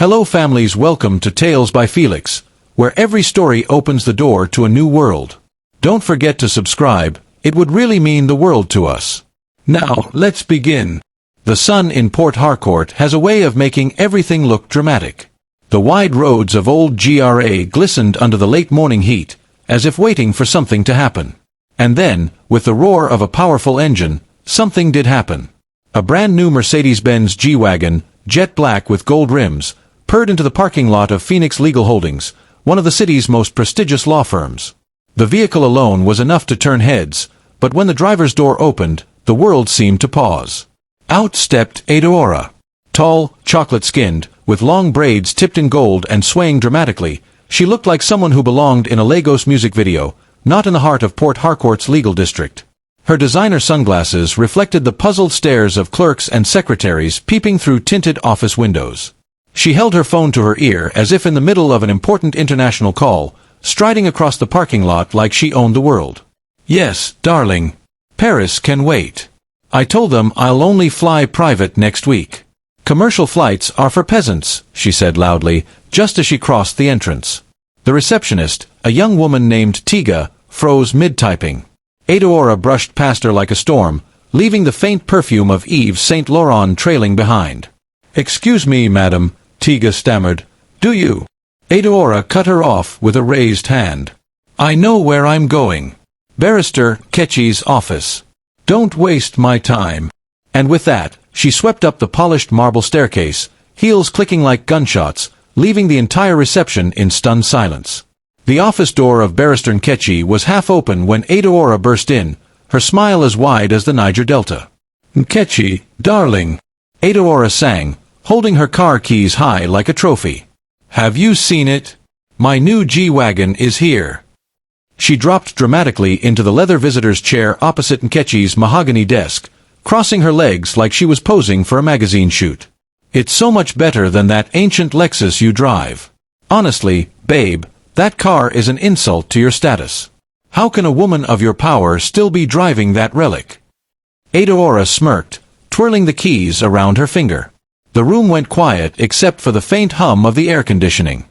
Hello families, welcome to Tales by Felix, where every story opens the door to a new world. Don't forget to subscribe, it would really mean the world to us. Now, let's begin. The sun in Port Harcourt has a way of making everything look dramatic. The wide roads of Old GRA glistened under the late morning heat, as if waiting for something to happen. And then, with the roar of a powerful engine, something did happen. A brand new Mercedes-Benz G-Wagon, jet black with gold rims, purred into the parking lot of Phoenix Legal Holdings, one of the city's most prestigious law firms. The vehicle alone was enough to turn heads, but when the driver's door opened, the world seemed to pause. Out stepped Aurora. Tall, chocolate-skinned, with long braids tipped in gold and swaying dramatically, she looked like someone who belonged in a Lagos music video, not in the heart of Port Harcourt's legal district. Her designer sunglasses reflected the puzzled stares of clerks and secretaries peeping through tinted office windows. She held her phone to her ear as if in the middle of an important international call, striding across the parking lot like she owned the world. "Yes, darling. Paris can wait. I told them I'll only fly private next week. Commercial flights are for peasants," she said loudly, just as she crossed the entrance. The receptionist, a young woman named Tiga, froze mid-typing. Aurora brushed past her like a storm, leaving the faint perfume of Yves Saint Laurent trailing behind. "Excuse me, madam," Tiga stammered. "Do you?" Aurora cut her off with a raised hand. "I know where I'm going. Barrister Ketchy's office. Don't waste my time." And with that, she swept up the polished marble staircase, heels clicking like gunshots, leaving the entire reception in stunned silence. The office door of Barrister Ketchy was half open when Aurora burst in, her smile as wide as the Niger Delta. "Ketchy, darling," Aurora sang, holding her car keys high like a trophy. "Have you seen it? My new G-Wagon is here." She dropped dramatically into the leather visitor's chair opposite Ketchy's mahogany desk, crossing her legs like she was posing for a magazine shoot. "It's so much better than that ancient Lexus you drive. Honestly, babe, that car is an insult to your status. How can a woman of your power still be driving that relic?" Aurora smirked, twirling the keys around her finger. The room went quiet except for the faint hum of the air conditioning.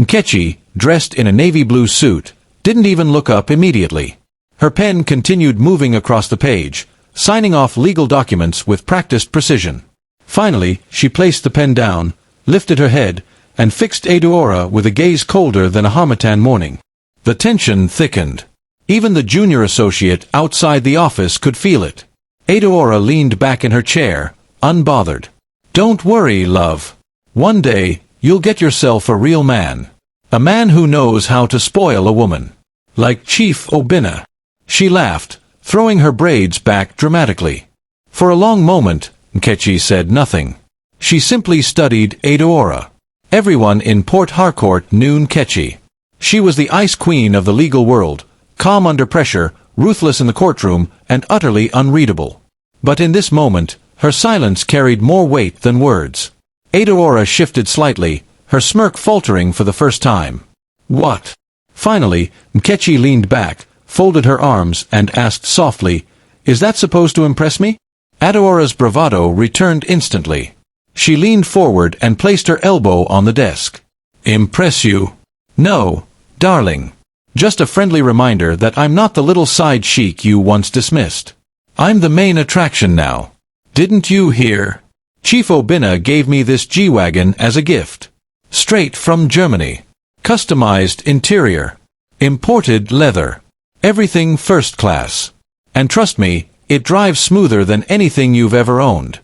Ketchy, dressed in a navy blue suit, didn't even look up immediately. Her pen continued moving across the page, signing off legal documents with practiced precision. Finally, she placed the pen down, lifted her head, and fixed Aurora with a gaze colder than a harmattan morning. The tension thickened. Even the junior associate outside the office could feel it. Aurora leaned back in her chair, unbothered. "Don't worry, love. One day, you'll get yourself a real man. A man who knows how to spoil a woman. Like Chief Obinna." She laughed, throwing her braids back dramatically. For a long moment, Ketchy said nothing. She simply studied Aurora. Everyone in Port Harcourt knew Ketchy. She was the ice queen of the legal world, calm under pressure, ruthless in the courtroom, and utterly unreadable. But in this moment, her silence carried more weight than words. Aurora shifted slightly, her smirk faltering for the first time. "What?" Finally, Ketchy leaned back, folded her arms, and asked softly, "Is that supposed to impress me?" Aurora's bravado returned instantly. She leaned forward and placed her elbow on the desk. "Impress you? No, darling. Just a friendly reminder that I'm not the little side chic you once dismissed. I'm the main attraction now. Didn't you hear? Chief Obinna gave me this G-Wagon as a gift. Straight from Germany. Customized interior. Imported leather. Everything first class. And trust me, it drives smoother than anything you've ever owned."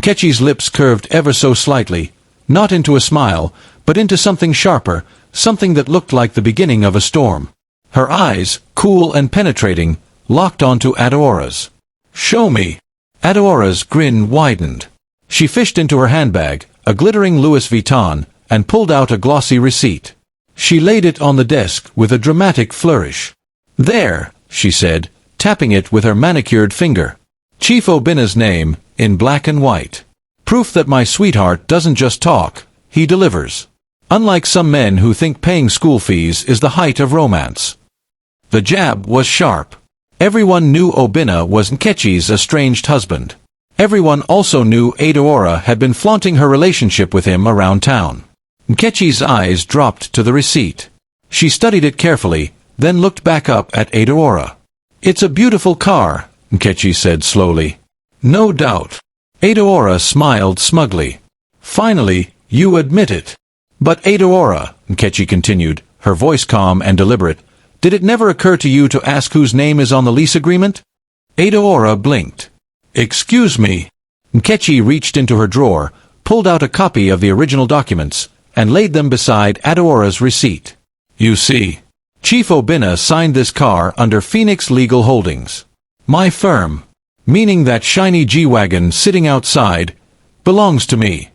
Ketchy's lips curved ever so slightly, not into a smile, but into something sharper, something that looked like the beginning of a storm. Her eyes, cool and penetrating, locked onto Aurora's. "Show me." Aurora's grin widened. She fished into her handbag, a glittering Louis Vuitton, and pulled out a glossy receipt. She laid it on the desk with a dramatic flourish. "There," she said, tapping it with her manicured finger. "Chief Obinna's name, in black and white. Proof that my sweetheart doesn't just talk, he delivers. Unlike some men who think paying school fees is the height of romance." The jab was sharp. Everyone knew Obinna was Ketchy's estranged husband. Everyone also knew Edaora had been flaunting her relationship with him around town. Nkechi's eyes dropped to the receipt. She studied it carefully, then looked back up at Edaora. "It's a beautiful car," Nkechi said slowly. "No doubt." Edaora smiled smugly. "Finally, you admit it." "But Edaora," Nkechi continued, her voice calm and deliberate, "did it never occur to you to ask whose name is on the lease agreement?" Edaora blinked. "Excuse me." Nkechi reached into her drawer, pulled out a copy of the original documents, and laid them beside Edaora's receipt. "You see, Chief Obina signed this car under Phoenix Legal Holdings. My firm, meaning that shiny G-Wagon sitting outside, belongs to me."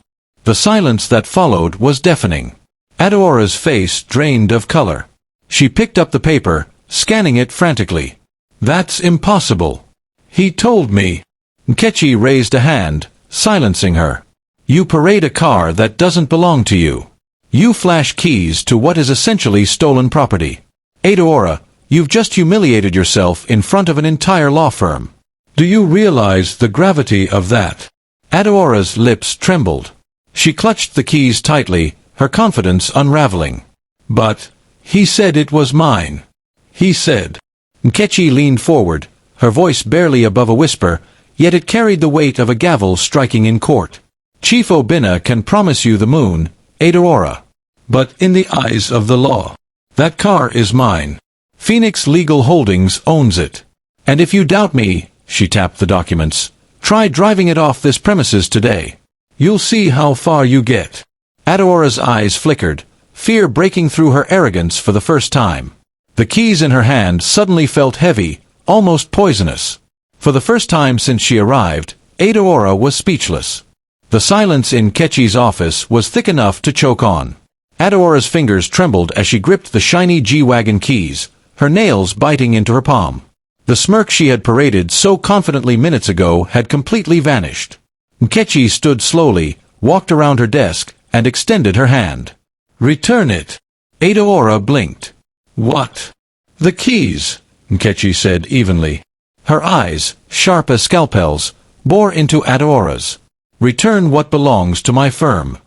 The silence that followed was deafening. Edaora's face drained of color. She picked up the paper, scanning it frantically. "That's impossible. He told me." Nkechi raised a hand, silencing her. "You parade a car that doesn't belong to you. You flash keys to what is essentially stolen property. Edaora, you've just humiliated yourself in front of an entire law firm. Do you realize the gravity of that?" Edaora's lips trembled. She clutched the keys tightly, her confidence unraveling. "But he said it was mine. He said." Nkechi leaned forward, her voice barely above a whisper, yet it carried the weight of a gavel striking in court. "Chief Obina can promise you the moon, Edaora. But in the eyes of the law, that car is mine. Phoenix Legal Holdings owns it. And if you doubt me," she tapped the documents, "try driving it off this premises today. You'll see how far you get." Edaora's eyes flickered, fear breaking through her arrogance for the first time. The keys in her hand suddenly felt heavy, almost poisonous. For the first time since she arrived, Edaora was speechless. The silence in Nkechi's office was thick enough to choke on. Edaora's fingers trembled as she gripped the shiny G-Wagon keys, her nails biting into her palm. The smirk she had paraded so confidently minutes ago had completely vanished. Nkechi stood slowly, walked around her desk, and extended her hand. "Return it." Edaora blinked. "What?" "The keys," Nkechi said evenly. Her eyes, sharp as scalpels, bore into Edaora's. "Return what belongs to my firm."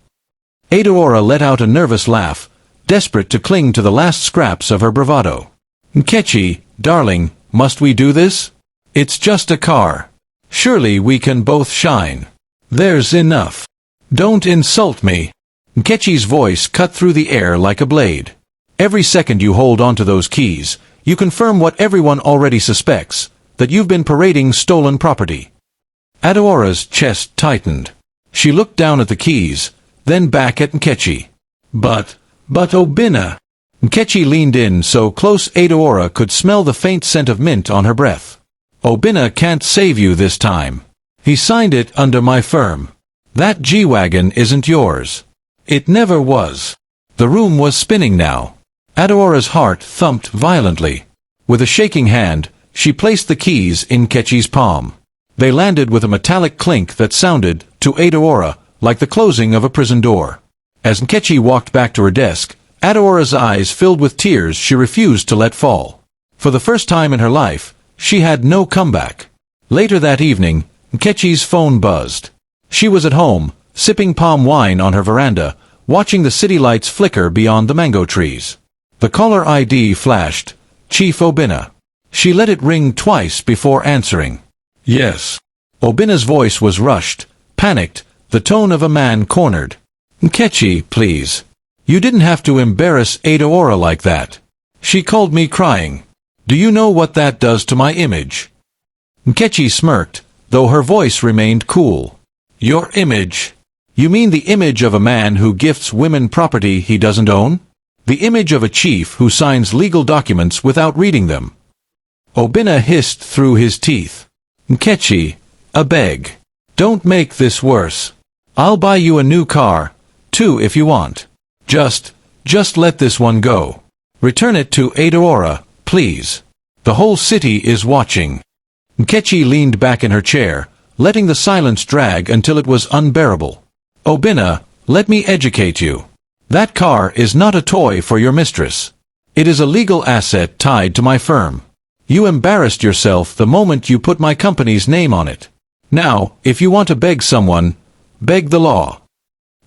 Edaora let out a nervous laugh, desperate to cling to the last scraps of her bravado. "Nkechi, darling, must we do this? It's just a car. Surely we can both shine. There's enough. Don't insult me." Nkechi's voice cut through the air like a blade. "Every second you hold onto those keys, you confirm what everyone already suspects, that you've been parading stolen property." Edaora's chest tightened. She looked down at the keys, then back at Nkechi. But Obina." Nkechi leaned in so close Edaora could smell the faint scent of mint on her breath. "Obina can't save you this time. He signed it under my firm. That G-Wagon isn't yours. It never was." The room was spinning now. Edaora's heart thumped violently. With a shaking hand, she placed the keys in Nkechi's palm. They landed with a metallic clink that sounded, to Edaora, like the closing of a prison door. As Nkechi walked back to her desk, Edaora's eyes filled with tears she refused to let fall. For the first time in her life, she had no comeback. Later that evening, Nkechi's phone buzzed. She was at home, sipping palm wine on her veranda, watching the city lights flicker beyond the mango trees. The caller ID flashed, Chief Obina. She let it ring twice before answering. "Yes." Obina's voice was rushed, panicked, the tone of a man cornered. "Nkechi, please. You didn't have to embarrass Edaora like that. She called me crying. Do you know what that does to my image?" Nkechi smirked, though her voice remained cool. "Your image? You mean the image of a man who gifts women property he doesn't own? The image of a chief who signs legal documents without reading them?" Obina hissed through his teeth. "Nkechi, a beg. Don't make this worse. I'll buy you a new car, two if you want. Just let this one go. Return it to Edaora, please. The whole city is watching." Nkechi leaned back in her chair, letting the silence drag until it was unbearable. "Obina, let me educate you. That car is not a toy for your mistress. It is a legal asset tied to my firm. You embarrassed yourself the moment you put my company's name on it. Now, if you want to beg someone, beg the law.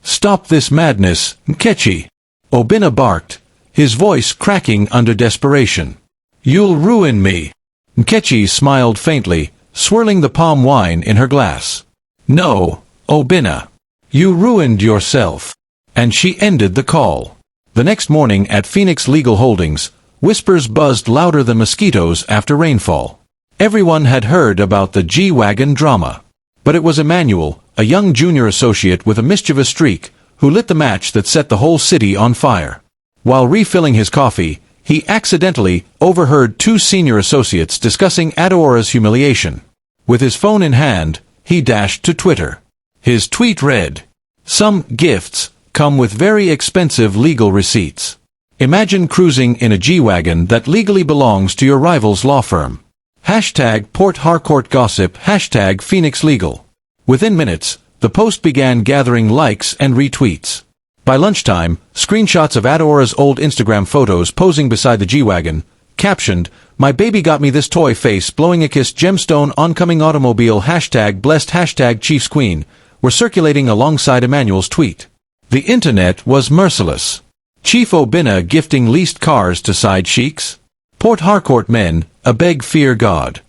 Stop this madness, Nkechi. Obinna barked, his voice cracking under desperation. You'll ruin me. Nkechi smiled faintly, swirling the palm wine in her glass. No, Obinna. You ruined yourself. And she ended the call. The next morning at Phoenix Legal Holdings, whispers buzzed louder than mosquitoes after rainfall. Everyone had heard about the G-Wagon drama. But it was Emmanuel, a young junior associate with a mischievous streak, who lit the match that set the whole city on fire. While refilling his coffee, he accidentally overheard two senior associates discussing Adeora's humiliation. With his phone in hand, he dashed to Twitter. His tweet read, "Some gifts come with very expensive legal receipts. Imagine cruising in a G-Wagon that legally belongs to your rival's law firm. Hashtag Port Harcourt gossip, hashtag Phoenix Legal." Within minutes, the post began gathering likes and retweets. By lunchtime, screenshots of Adeora's old Instagram photos posing beside the G-Wagon, captioned, "My baby got me this toy face blowing a kiss gemstone oncoming automobile hashtag blessed hashtag Chiefs Queen," were circulating alongside Emmanuel's tweet. The internet was merciless. Chief Obinna gifting leased cars to side sheiks? Port Harcourt men, a beg fear God.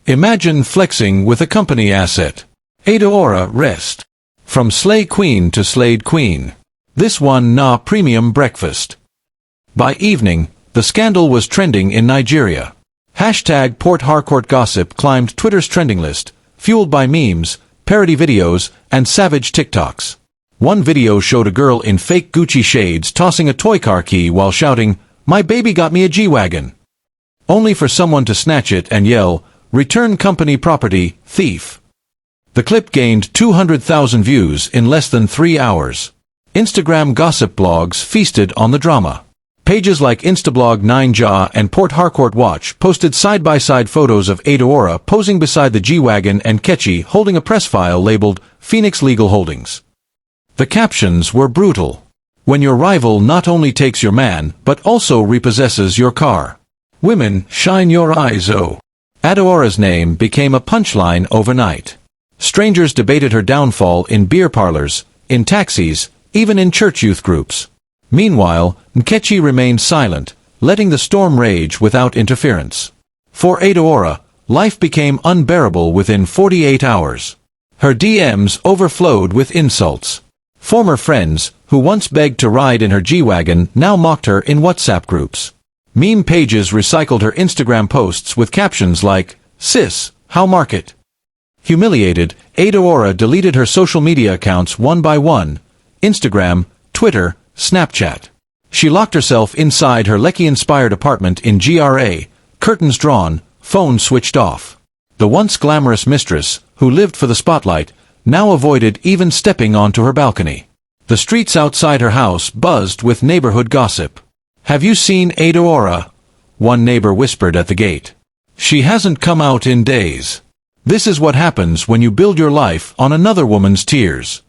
Imagine flexing with a company asset. Adeora rest. From slay queen to slayed queen. This one nah premium breakfast. By evening, the scandal was trending in Nigeria. Hashtag Port Harcourt gossip climbed Twitter's trending list, fueled by memes, parody videos, and savage TikToks. One video showed a girl in fake Gucci shades tossing a toy car key while shouting, "My baby got me a G-Wagon." Only for someone to snatch it and yell, "Return company property, thief." The clip gained 200,000 views in less than 3 hours. Instagram gossip blogs feasted on the drama. Pages like Instablog 9ja and Port Harcourt Watch posted side-by-side photos of Adeora posing beside the G-Wagon and Nkechi holding a press file labeled Phoenix Legal Holdings. The captions were brutal. When your rival not only takes your man, but also repossesses your car. Women, shine your eyes, oh. Adeora's name became a punchline overnight. Strangers debated her downfall in beer parlors, in taxis, even in church youth groups. Meanwhile, Nkechi remained silent, letting the storm rage without interference. For Adeora, life became unbearable within 48 hours. Her DMs overflowed with insults. Former friends, who once begged to ride in her G-Wagon, now mocked her in WhatsApp groups. Meme pages recycled her Instagram posts with captions like, "Sis, how market?" Humiliated, Adeora deleted her social media accounts one by one: Instagram, Twitter, Snapchat. She locked herself inside her Lekki-inspired apartment in GRA, curtains drawn, phone switched off. The once glamorous mistress, who lived for the spotlight, now avoided even stepping onto her balcony. The streets outside her house buzzed with neighborhood gossip. "Have you seen Adeora?" one neighbor whispered at the gate. "She hasn't come out in days." This is what happens when you build your life on another woman's tears.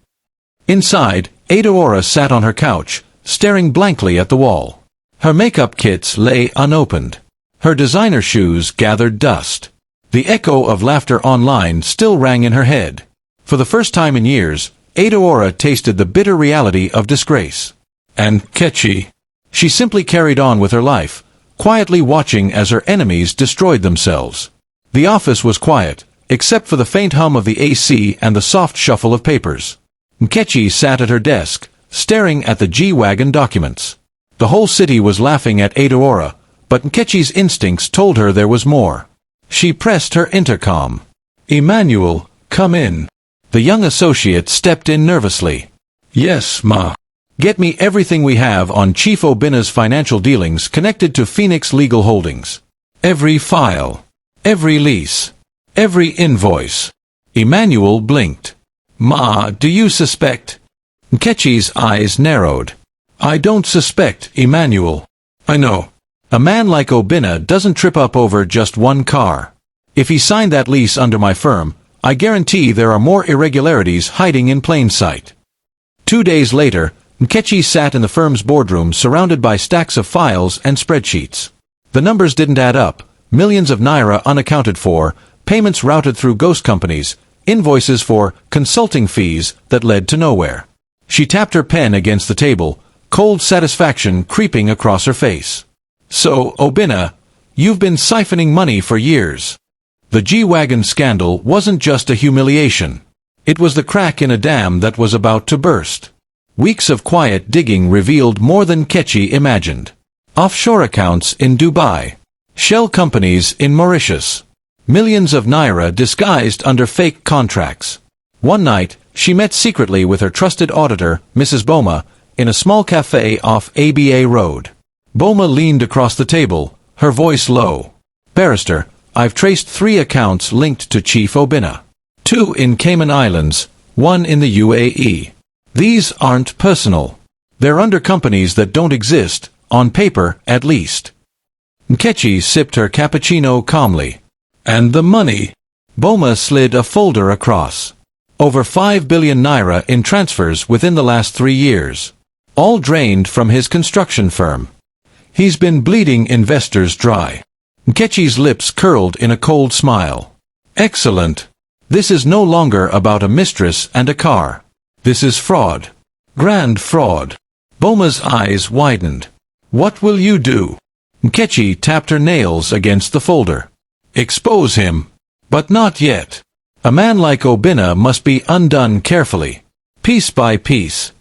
Inside, Adeora sat on her couch, staring blankly at the wall. Her makeup kits lay unopened. Her designer shoes gathered dust. The echo of laughter online still rang in her head. For the first time in years, Adeora tasted the bitter reality of disgrace. And Nkechi. She simply carried on with her life, quietly watching as her enemies destroyed themselves. The office was quiet, except for the faint hum of the AC and the soft shuffle of papers. Nkechi sat at her desk, staring at the G-Wagon documents. The whole city was laughing at Adeora, but Nkechi's instincts told her there was more. She pressed her intercom. "Emmanuel, come in." The young associate stepped in nervously. "Yes, ma." "Get me everything we have on Chief Obinna's financial dealings connected to Phoenix Legal Holdings. Every file. Every lease. Every invoice." Emmanuel blinked. "Ma, do you suspect?" Nkechi's eyes narrowed. "I don't suspect, Emmanuel. I know. A man like Obinna doesn't trip up over just one car. If he signed that lease under my firm, I guarantee there are more irregularities hiding in plain sight." 2 days later, Nkechi sat in the firm's boardroom surrounded by stacks of files and spreadsheets. The numbers didn't add up, millions of naira unaccounted for, payments routed through ghost companies, Invoices for consulting fees that led to nowhere. She tapped her pen against the table, cold satisfaction creeping across her face. So, Obina, you've been siphoning money for years. The G-Wagon scandal wasn't just a humiliation. It was the crack in a dam that was about to burst. Weeks of quiet digging revealed more than Kechi imagined. Offshore accounts in Dubai. Shell companies in Mauritius. Millions of naira disguised under fake contracts. One night, she met secretly with her trusted auditor, Mrs. Boma, in a small cafe off ABA Road. Boma leaned across the table, her voice low. "Barrister, I've traced 3 accounts linked to Chief Obina. 2 in Cayman Islands, 1 in the UAE. These aren't personal. They're under companies that don't exist, on paper at least." Nkechi sipped her cappuccino calmly. "And the money?" Boma slid a folder across. Over 5 billion naira in transfers within the last 3 years. All drained from his construction firm. He's been bleeding investors dry. Nkechi's lips curled in a cold smile. "Excellent. This is no longer about a mistress and a car. This is fraud. Grand fraud." Boma's eyes widened. "What will you do?" Nkechi tapped her nails against the folder. "Expose him. But not yet. A man like Obina must be undone carefully. Piece by piece.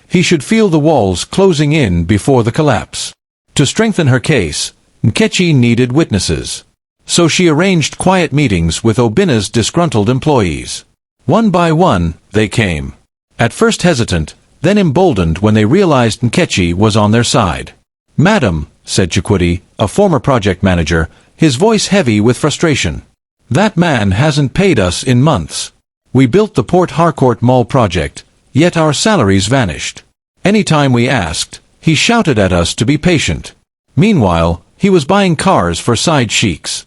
He should feel the walls closing in before the collapse." To strengthen her case, Nkechi needed witnesses. So she arranged quiet meetings with Obina's disgruntled employees. One by one, they came. At first hesitant, then emboldened when they realized Nkechi was on their side. "Madam," said Chikwudi, a former project manager, his voice heavy with frustration. "That man hasn't paid us in months. We built the Port Harcourt Mall project, yet our salaries vanished. Any time we asked, he shouted at us to be patient. Meanwhile, he was buying cars for side sheiks."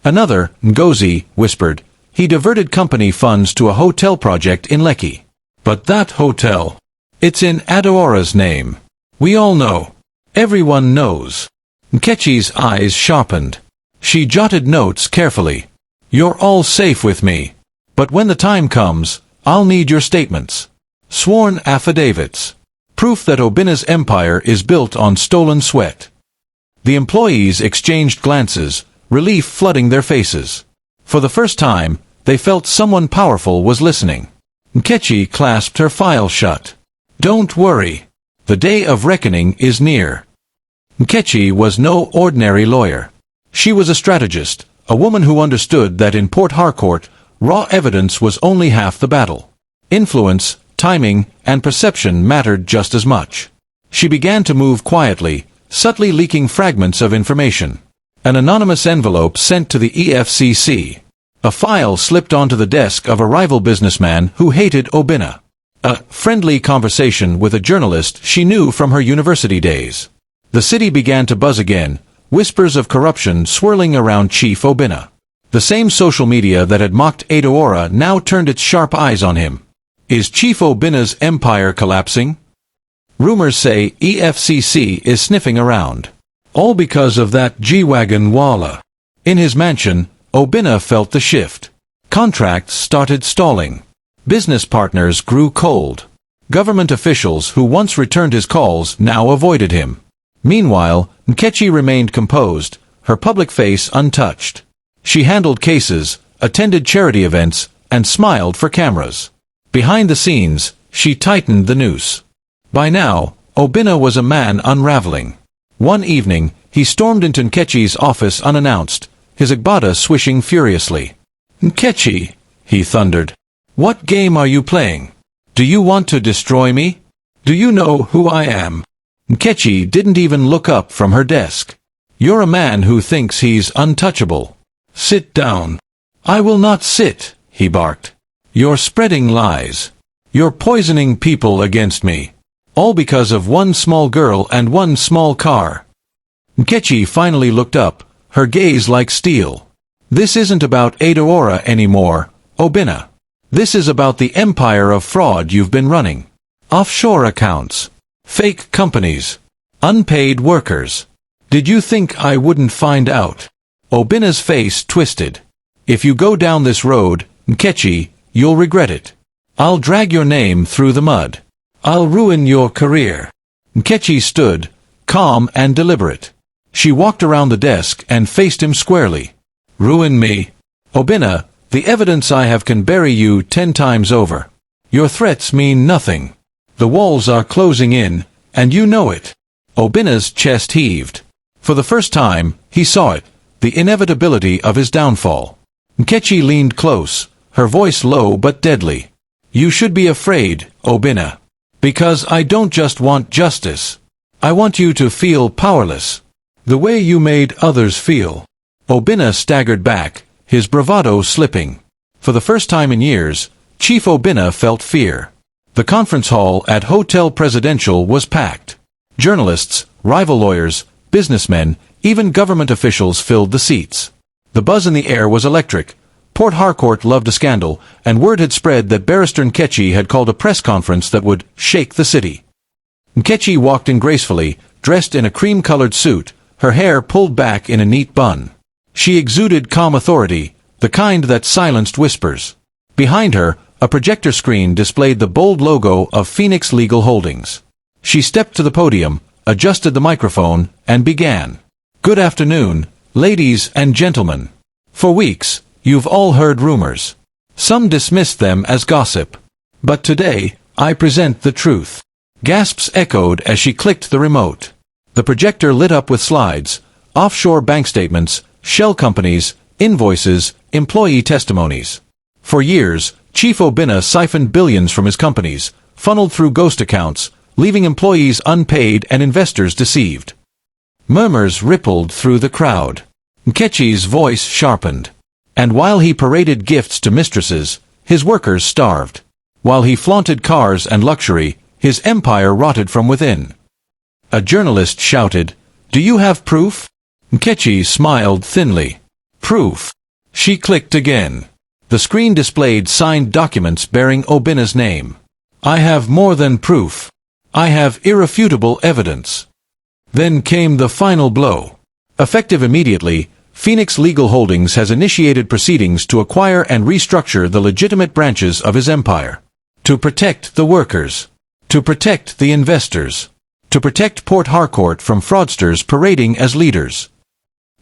Another, Ngozi, whispered, "He diverted company funds to a hotel project in Lekki. But that hotel, it's in Adeora's name. We all know. Everyone knows." Nkechi's eyes sharpened. She jotted notes carefully. "You're all safe with me. But when the time comes, I'll need your statements. Sworn affidavits. Proof that Obina's empire is built on stolen sweat." The employees exchanged glances, relief flooding their faces. For the first time, they felt someone powerful was listening. Nkechi clasped her file shut. "Don't worry. The day of reckoning is near." Nkechi was no ordinary lawyer. She was a strategist, a woman who understood that in Port Harcourt, raw evidence was only half the battle. Influence, timing, and perception mattered just as much. She began to move quietly, subtly leaking fragments of information. An anonymous envelope sent to the EFCC. A file slipped onto the desk of a rival businessman who hated Obina. A friendly conversation with a journalist she knew from her university days. The city began to buzz again, whispers of corruption swirling around Chief Obina. The same social media that had mocked Adeora now turned its sharp eyes on him. Is Chief Obina's empire collapsing? Rumors say EFCC is sniffing around. All because of that G-Wagon walla. In his mansion, Obina felt the shift. Contracts started stalling. Business partners grew cold. Government officials who once returned his calls now avoided him. Meanwhile, Nkechi remained composed, her public face untouched. She handled cases, attended charity events, and smiled for cameras. Behind the scenes, she tightened the noose. By now, Obina was a man unraveling. One evening, he stormed into Nkechi's office unannounced, his agbada swishing furiously. "Nkechi," he thundered. "What game are you playing? Do you want to destroy me? Do you know who I am?" Nkechi didn't even look up from her desk. "You're a man who thinks he's untouchable. Sit down." "I will not sit," he barked. "You're spreading lies. You're poisoning people against me. All because of one small girl and one small car." Nkechi finally looked up, her gaze like steel. "This isn't about Adeora anymore, Obina. This is about the empire of fraud you've been running. Offshore accounts. Fake companies. Unpaid workers. Did you think I wouldn't find out?" Obina's face twisted. "If you go down this road, Nkechi, you'll regret it. I'll drag your name through the mud. I'll ruin your career." Nkechi stood, calm and deliberate. She walked around the desk and faced him squarely. "Ruin me? Obinna, the evidence I have can bury you 10 times over. Your threats mean nothing. The walls are closing in, and you know it." Obinna's chest heaved. For the first time, he saw it, the inevitability of his downfall. Nkechi leaned close, her voice low but deadly. "You should be afraid, Obinna. Because I don't just want justice. I want you to feel powerless. The way you made others feel." Obinna staggered back, his bravado slipping. For the first time in years, Chief Obinna felt fear. The conference hall at Hotel Presidential was packed. Journalists, rival lawyers, businessmen, even government officials filled the seats. The buzz in the air was electric. Port Harcourt loved a scandal, and word had spread that Barrister Nkechi had called a press conference that would shake the city. Nkechi walked in gracefully, dressed in a cream-colored suit, her hair pulled back in a neat bun. She exuded calm authority, the kind that silenced whispers. Behind her, a projector screen displayed the bold logo of Phoenix Legal Holdings. She stepped to the podium, adjusted the microphone, and began. "Good afternoon, ladies and gentlemen. For weeks, you've all heard rumors. Some dismissed them as gossip. But today, I present the truth." Gasps echoed as she clicked the remote. The projector lit up with slides, offshore bank statements, shell companies, invoices, employee testimonies. For years, Chief Obinna siphoned billions from his companies, funneled through ghost accounts, leaving employees unpaid and investors deceived. Murmurs rippled through the crowd. Nkechi's voice sharpened. And while he paraded gifts to mistresses, his workers starved. While he flaunted cars and luxury, his empire rotted from within. A journalist shouted, "Do you have proof?" Nkechi smiled thinly. "Proof?" She clicked again. The screen displayed signed documents bearing Obinna's name. "I have more than proof. I have irrefutable evidence." Then came the final blow. Effective immediately, Phoenix Legal Holdings has initiated proceedings to acquire and restructure the legitimate branches of his empire. To protect the workers. To protect the investors. To protect Port Harcourt from fraudsters parading as leaders.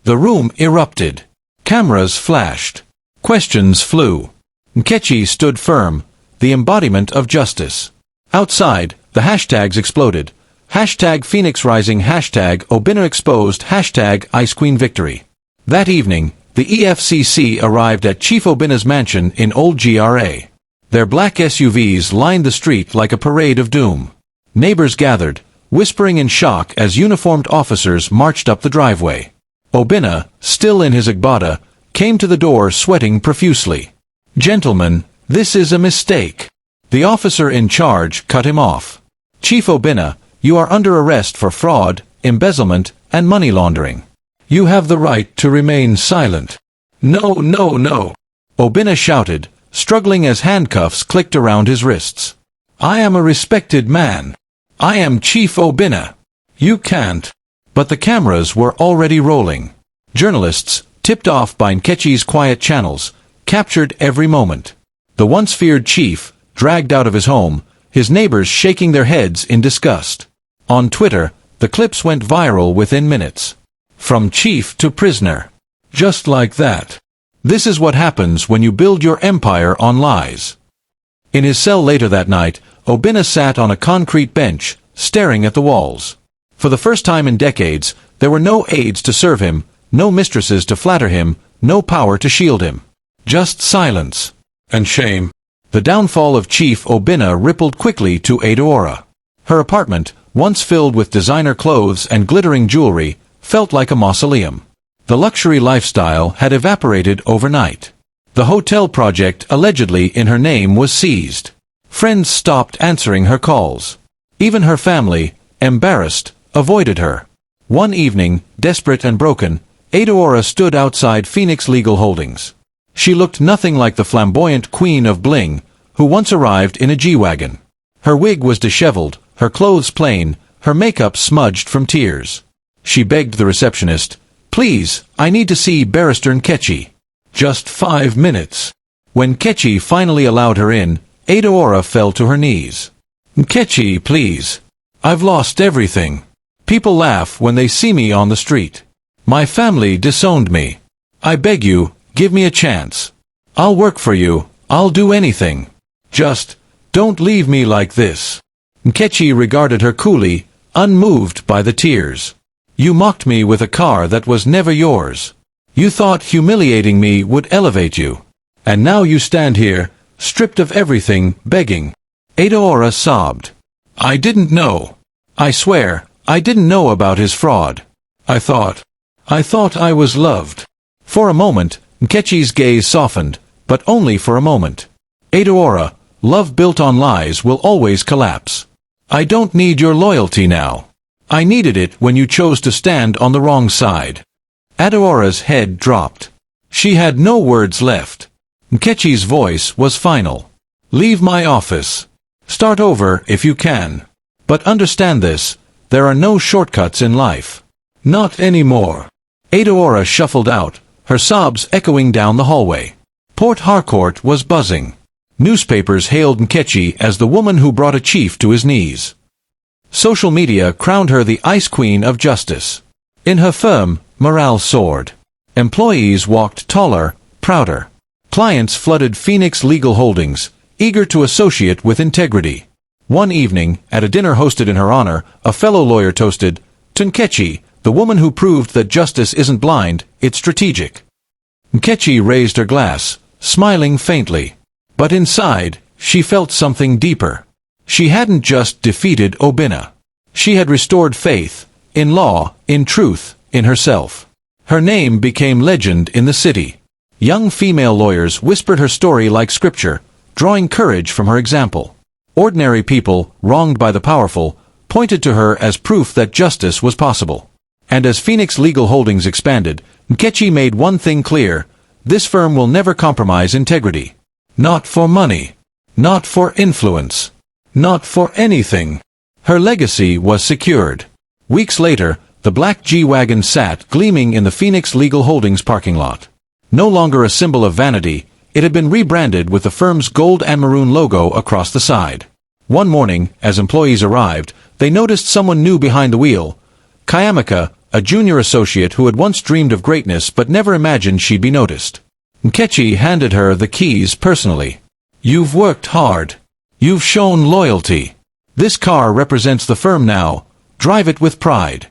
The room erupted. Cameras flashed. Questions flew. Nkechi stood firm, the embodiment of justice. Outside, the hashtags exploded. Hashtag Phoenix Rising, hashtag Obinna Exposed, hashtag Ice Queen Victory. That evening, the EFCC arrived at Chief Obinna's mansion in Old GRA. Their black SUVs lined the street like a parade of doom. Neighbors gathered, whispering in shock as uniformed officers marched up the driveway. Obinna, still in his agbada, came to the door sweating profusely. "Gentlemen, this is a mistake." The officer in charge cut him off. "Chief Obinna, you are under arrest for fraud, embezzlement, and money laundering. You have the right to remain silent." "No, no, no!" Obinna shouted, struggling as handcuffs clicked around his wrists. "I am a respected man. I am Chief Obinna. You can't." But the cameras were already rolling. Journalists, tipped off by Nkechi's quiet channels, captured every moment. The once feared chief, dragged out of his home, his neighbors shaking their heads in disgust. On Twitter, the clips went viral within minutes. From chief to prisoner. Just like that. This is what happens when you build your empire on lies. In his cell later that night, Obinna sat on a concrete bench, staring at the walls. For the first time in decades, there were no aides to serve him, no mistresses to flatter him, no power to shield him. Just silence. And shame. The downfall of Chief Obinna rippled quickly to Edaora. Her apartment, once filled with designer clothes and glittering jewelry, felt like a mausoleum. The luxury lifestyle had evaporated overnight. The hotel project allegedly in her name was seized. Friends stopped answering her calls. Even her family, embarrassed, avoided her. One evening, desperate and broken, Edaora stood outside Phoenix Legal Holdings. She looked nothing like the flamboyant queen of bling, who once arrived in a G-Wagon. Her wig was disheveled, her clothes plain, her makeup smudged from tears. She begged the receptionist, "Please, I need to see Barrister Nkechi." "Just 5 minutes." When Nkechi finally allowed her in, Adaora fell to her knees. "Nkechi, please. I've lost everything. People laugh when they see me on the street. My family disowned me. I beg you, give me a chance. I'll work for you, I'll do anything. Just, don't leave me like this." Nkechi regarded her coolly, unmoved by the tears. "You mocked me with a car that was never yours. You thought humiliating me would elevate you. And now you stand here, stripped of everything, begging." Adaora sobbed. "I didn't know. I swear, I didn't know about his fraud. I thought I was loved." For a moment, Nkechi's gaze softened, but only for a moment. "Adaora, love built on lies will always collapse. I don't need your loyalty now. I needed it when you chose to stand on the wrong side." Adaora's head dropped. She had no words left. Nkechi's voice was final. "Leave my office. Start over if you can. But understand this, there are no shortcuts in life. Not anymore." Adaora shuffled out, her sobs echoing down the hallway. Port Harcourt was buzzing. Newspapers hailed Nkechi as the woman who brought a chief to his knees. Social media crowned her the Ice Queen of Justice. In her firm, morale soared. Employees walked taller, prouder. Clients flooded Phoenix Legal Holdings, eager to associate with integrity. One evening, at a dinner hosted in her honor, a fellow lawyer toasted, "To Nkechi, the woman who proved that justice isn't blind, it's strategic." Nkechi raised her glass, smiling faintly. But inside, she felt something deeper. She hadn't just defeated Obina. She had restored faith, in law, in truth, in herself. Her name became legend in the city. Young female lawyers whispered her story like scripture, drawing courage from her example. Ordinary people, wronged by the powerful, pointed to her as proof that justice was possible. And as Phoenix Legal Holdings expanded, Nkechi made one thing clear: this firm will never compromise integrity. Not for money. Not for influence. Not for anything. Her legacy was secured. Weeks later, the black G-Wagon sat gleaming in the Phoenix Legal Holdings parking lot. No longer a symbol of vanity, it had been rebranded with the firm's gold and maroon logo across the side. One morning, as employees arrived, they noticed someone new behind the wheel. Kayamika, a junior associate who had once dreamed of greatness but never imagined she'd be noticed. Nkechi handed her the keys personally. "You've worked hard. You've shown loyalty. This car represents the firm now. Drive it with pride."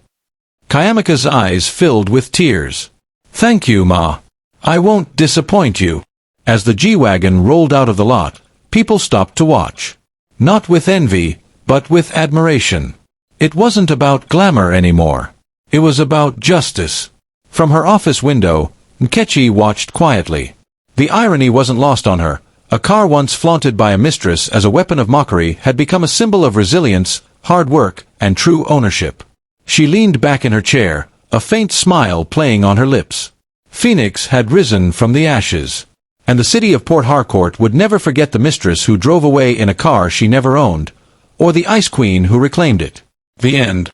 Kayamika's eyes filled with tears. "Thank you, Ma. I won't disappoint you." As the G-Wagon rolled out of the lot, people stopped to watch. Not with envy, but with admiration. It wasn't about glamour anymore. It was about justice. From her office window, Nkechi watched quietly. The irony wasn't lost on her. A car once flaunted by a mistress as a weapon of mockery had become a symbol of resilience, hard work, and true ownership. She leaned back in her chair, a faint smile playing on her lips. Phoenix had risen from the ashes. And the city of Port Harcourt would never forget the mistress who drove away in a car she never owned, or the Ice Queen who reclaimed it. The end.